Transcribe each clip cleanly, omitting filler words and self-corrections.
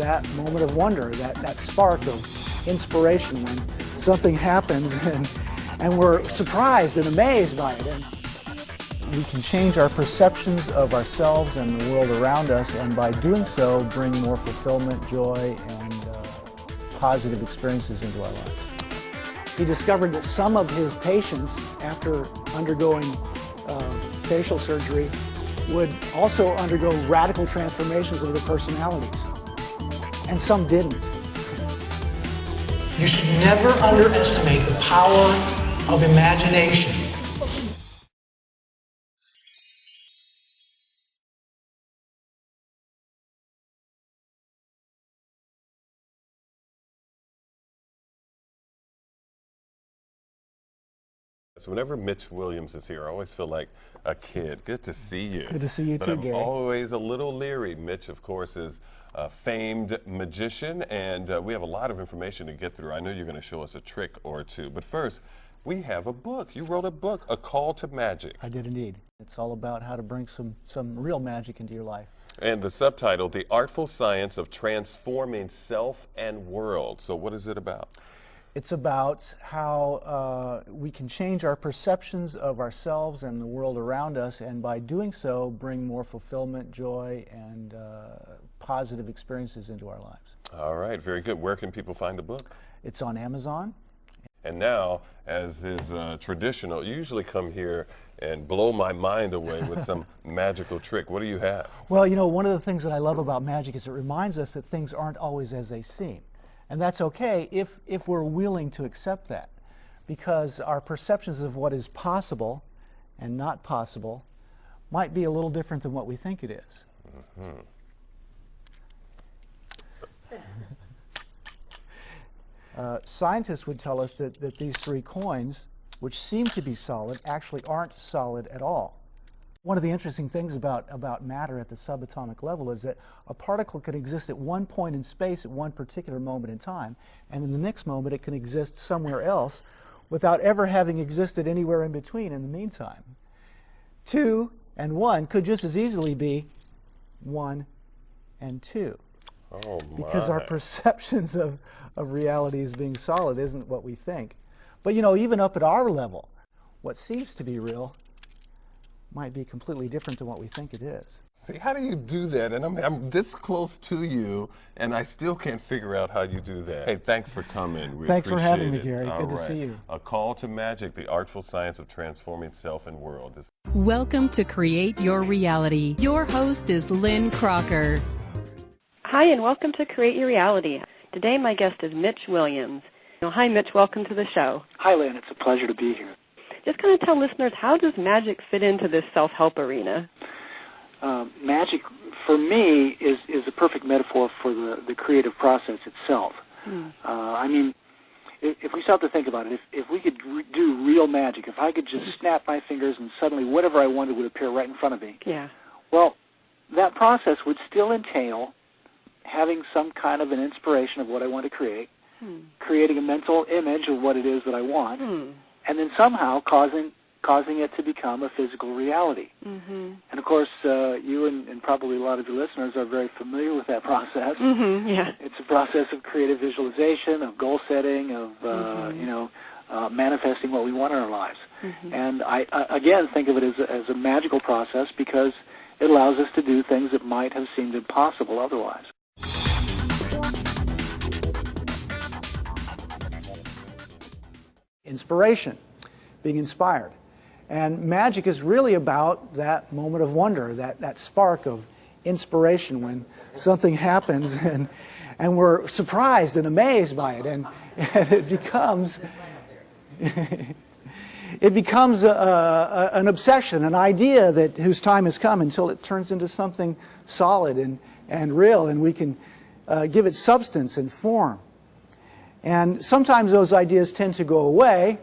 that moment of wonder, that spark of inspiration when something happens and we're surprised and amazed by it. And we can change our perceptions of ourselves and the world around us, and by doing so, bring more fulfillment, joy, and positive experiences into our lives. He discovered that some of his patients, after undergoing facial surgery, would also undergo radical transformations of their personalities, and some didn't. You should never underestimate the power of imagination. So whenever Mitch Williams is here, I always feel like a kid. Good to see you. Good to see you but too, I'm Gary. always a little leery. Mitch, of course, is a famed magician, and we have a lot of information to get through. I know you're going to show us a trick or two, but first, we have a book. You wrote a book, A Call to Magic. I did indeed. It's all about how to bring some real magic into your life. And the subtitle, The Artful Science of Transforming Self and World. So what is it about? It's about how we can change our perceptions of ourselves and the world around us, and by doing so, bring more fulfillment, joy, and positive experiences into our lives. All right, very good. Where can people find the book? It's on Amazon. And now, as is traditional, you usually come here and blow my mind away with some magical trick. What do you have? Well, you know, one of the things that I love about magic is it reminds us that things aren't always as they seem. And that's okay if we're willing to accept that, because our perceptions of what is possible and not possible might be a little different than what we think it is. Mm-hmm. Scientists would tell us that these three coins, which seem to be solid, actually aren't solid at all. One of the interesting things about matter at the subatomic level is that a particle can exist at one point in space at one particular moment in time, and in the next moment it can exist somewhere else without ever having existed anywhere in between in the meantime. 2 and 1 could just as easily be 1 and 2. Oh my. Because our perceptions of reality as being solid isn't what we think. But you know, even up at our level, what seems to be real might be completely different than what we think it is. See, how do you do that? And I'm this close to you, and I still can't figure out how you do that. Hey, thanks for coming. Thanks for having me, it. Gary. All Good right. to see you. A Call to Magic, the artful science of transforming self and world. Welcome to Create Your Reality. Your host is Lynn Crocker. Hi, and welcome to Create Your Reality. Today my guest is Mitch Williams. Hi, Mitch. Welcome to the show. Hi, Lynn. It's a pleasure to be here. Just kind of tell listeners, how does magic fit into this self-help arena? Magic, for me, is a perfect metaphor for the creative process itself. I mean, if we start to think about it, if we could do real magic, if I could just snap my fingers and suddenly whatever I wanted would appear right in front of me, yeah. Well, that process would still entail having some kind of an inspiration of what I want to create, creating a mental image of what it is that I want, and then somehow causing it to become a physical reality. And of course, you and probably a lot of your listeners are very familiar with that process. Yeah. It's a process of creative visualization, of goal setting, of manifesting what we want in our lives. And I again think of it as a magical process because it allows us to do things that might have seemed impossible otherwise. Inspiration, being inspired. And magic is really about that moment of wonder, that spark of inspiration when something happens and we're surprised and amazed by it, and it becomes an obsession, an idea whose time has come, until it turns into something solid and real, and we can give it substance and form. And sometimes those ideas tend to go away,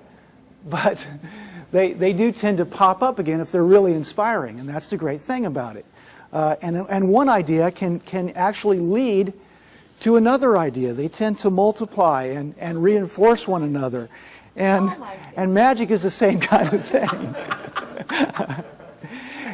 but they do tend to pop up again if they're really inspiring, and that's the great thing about it. And one idea can actually lead to another idea. They tend to multiply and reinforce one another. And magic is the same kind of thing.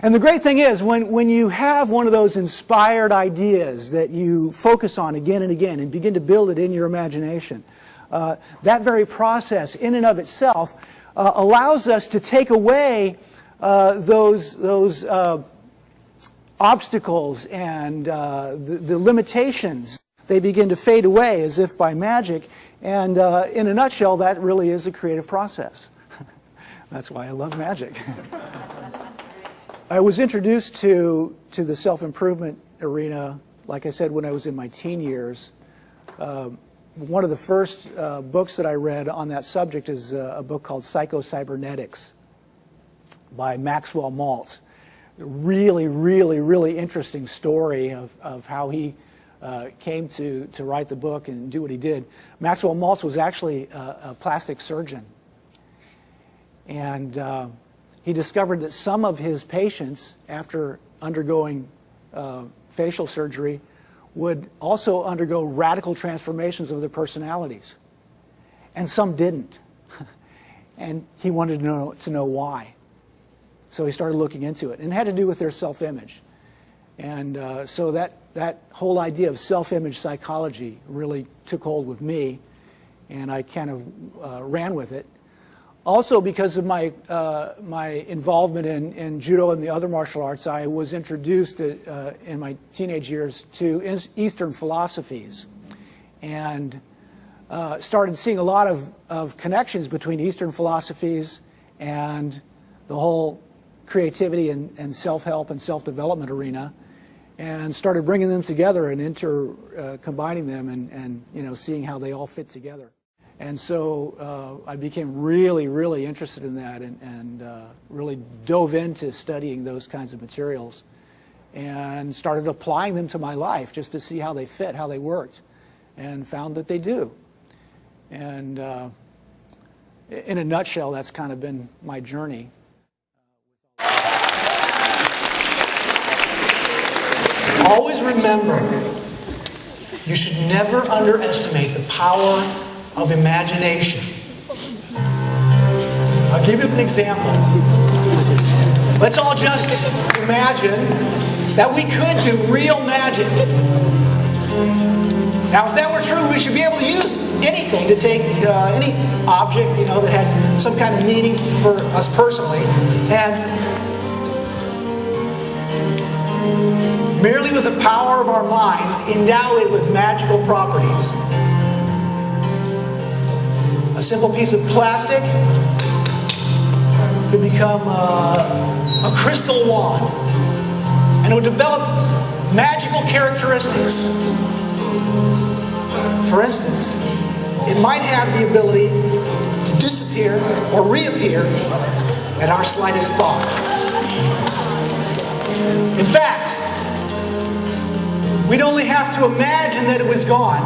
And the great thing is, when you have one of those inspired ideas that you focus on again and again and begin to build it in your imagination, that very process in and of itself allows us to take away those obstacles and the limitations. They begin to fade away as if by magic. And in a nutshell, that really is a creative process. That's why I love magic. I was introduced to the self-improvement arena, like I said, when I was in my teen years. One of the first books that I read on that subject is a book called Psycho-Cybernetics by Maxwell Maltz. Really, really, really interesting story of how he came to write the book and do what he did. Maxwell Maltz was actually a plastic surgeon. And he discovered that some of his patients, after undergoing facial surgery, would also undergo radical transformations of their personalities. And some didn't. And he wanted to know why. So he started looking into it. And it had to do with their self-image. And so that whole idea of self-image psychology really took hold with me. And I kind of ran with it. Also, because of my involvement in judo and the other martial arts, I was introduced in my teenage years to Eastern philosophies, and started seeing a lot of connections between Eastern philosophies and the whole creativity and self-help and self-development arena, and started bringing them together and combining them and seeing how they all fit together. And so I became really, really interested in that and really dove into studying those kinds of materials and started applying them to my life just to see how they fit, how they worked, and found that they do. And in a nutshell, that's kind of been my journey. Always remember, you should never underestimate the power of imagination. I'll give you an example. Let's all just imagine that we could do real magic. Now, if that were true, we should be able to use anything to take any object, that had some kind of meaning for us personally, and merely with the power of our minds, endow it with magical properties. A simple piece of plastic could become a crystal wand, and it would develop magical characteristics. For instance, it might have the ability to disappear or reappear at our slightest thought. In fact, we'd only have to imagine that it was gone,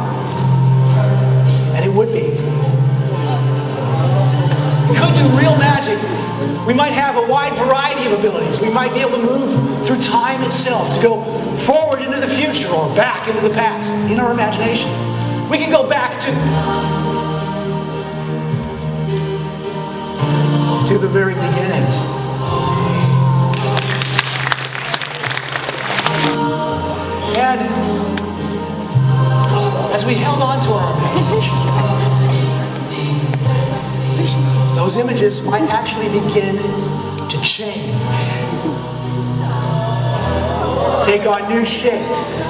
and it would be. We could do real magic. We might have a wide variety of abilities. We might be able to move through time itself, to go forward into the future or back into the past in our imagination. We can go back to the very beginning. And as we held on to our imagination, those images might actually begin to change, take on new shapes,